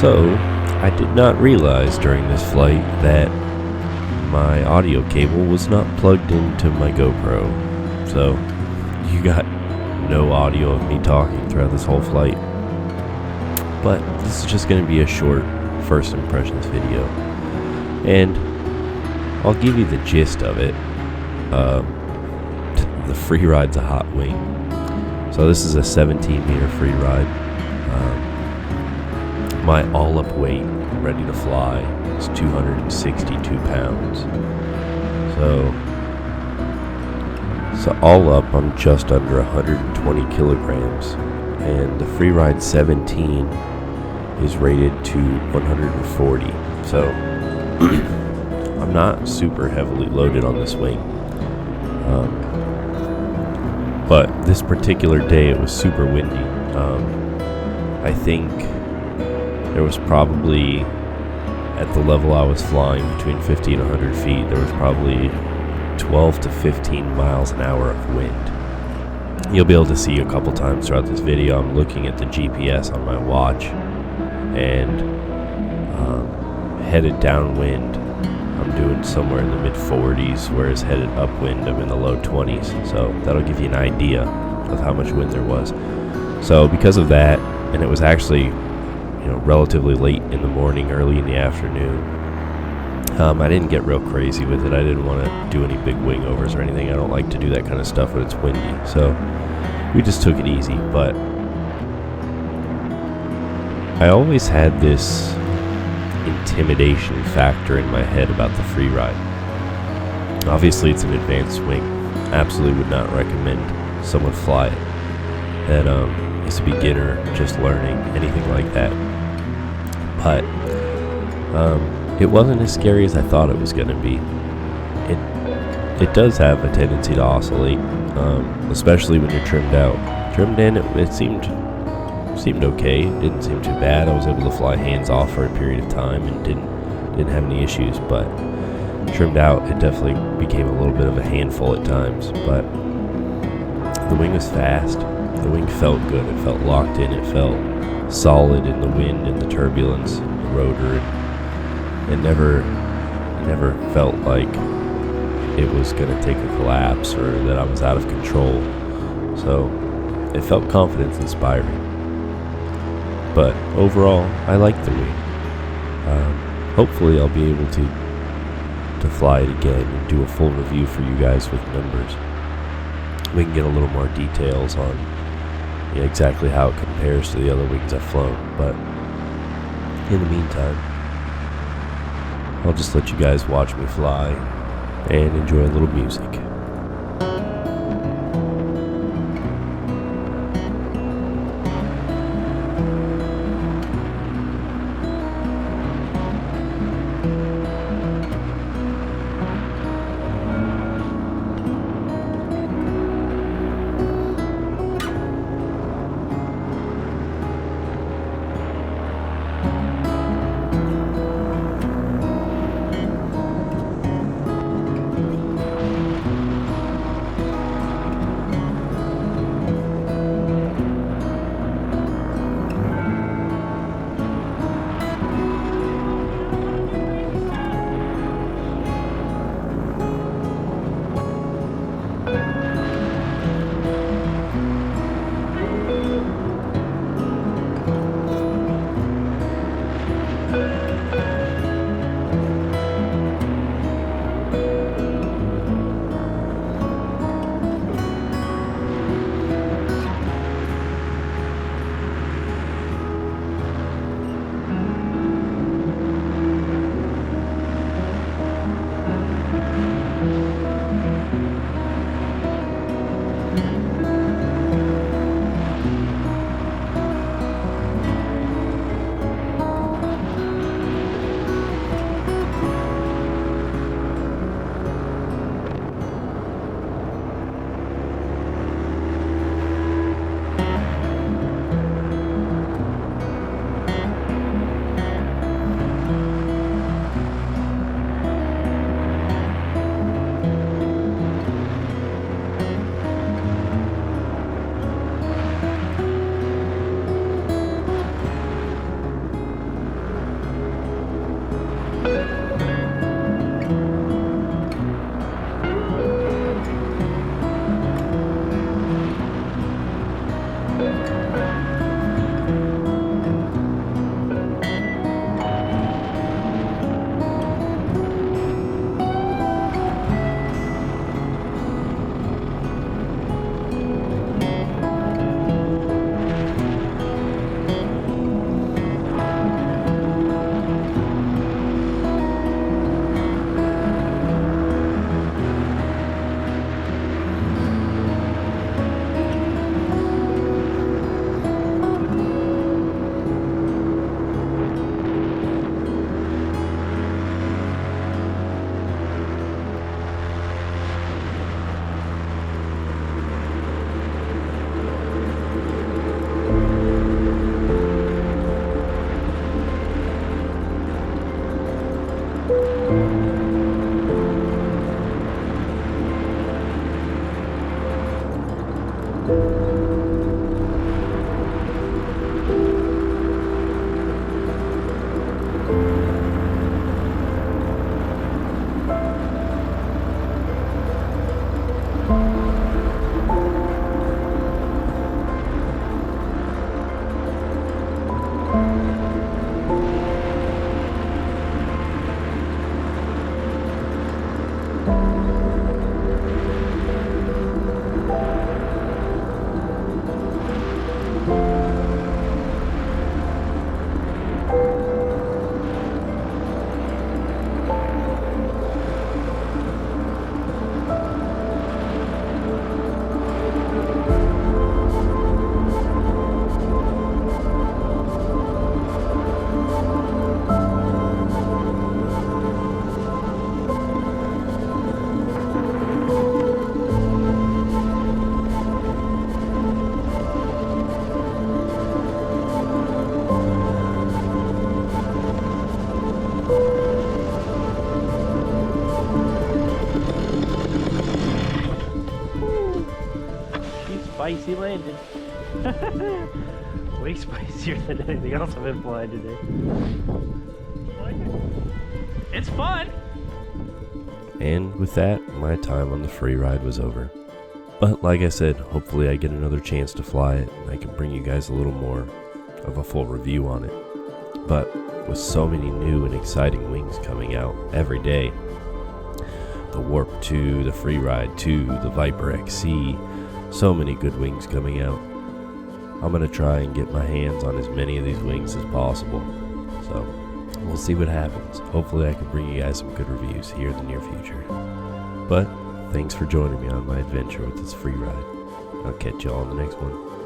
So, I did not realize during this flight that my audio cable was not plugged into my GoPro. So, you got no audio of me talking throughout this whole flight. But this is just going to be a short first impressions video. And I'll give you the gist of it. The Freeride's a hot wing. So this is a 17-meter Freeride. My all-up weight, ready to fly, is 262 pounds. So all up, I'm just under 120 kilograms. And the Freeride 17 is rated to 140. So I'm not super heavily loaded on this wing. But this particular day, it was super windy. I think there was probably, at the level I was flying, between 50 and 100 feet, there was probably 12 to 15 miles an hour of wind. You'll be able to see a couple times throughout this video, I'm looking at the GPS on my watch, and headed downwind, I'm doing somewhere in the mid-40s, whereas headed upwind, I'm in the low 20s. So that'll give you an idea of how much wind there was. So because of that, and it was actually, relatively late in the morning, early in the afternoon, I didn't get real crazy with it. I didn't want to do any big wing overs or anything. I don't like to do that kind of stuff when it's windy. So we just took it easy. But I always had this intimidation factor in my head about the Freeride. Obviously, it's an advanced wing. Absolutely would not recommend someone fly it that is a beginner, just learning, anything like that. But it wasn't as scary as I thought it was going to be. It does have a tendency to oscillate, especially when you're trimmed out. Trimmed in, it seemed okay. It didn't seem too bad. I was able to fly hands off for a period of time and didn't have any issues. But trimmed out, it definitely became a little bit of a handful at times. But the wing was fast. The wing felt good. It felt locked in. It felt solid in the wind and the turbulence, the rotor. It never felt like it was going to take a collapse or that I was out of control. So it felt confidence inspiring. But overall, I like the wing. Hopefully I'll be able to fly it again and do a full review for you guys with numbers. We can get a little more details on exactly how it compares to the other wings I've flown. But in the meantime, I'll just let you guys watch me fly and enjoy a little music. Spicy landing. Way spicier than anything else I've been flying today. It's fun! And with that, my time on the Freeride was over. But like I said, hopefully I get another chance to fly it and I can bring you guys a little more of a full review on it. But with so many new and exciting wings coming out every day, the Warp 2, the Freeride 2, the Viper XC, so many good wings coming out. I'm going to try and get my hands on as many of these wings as possible. So we'll see what happens. Hopefully I can bring you guys some good reviews here in the near future. But thanks for joining me on my adventure with this Freeride. I'll catch you all in the next one.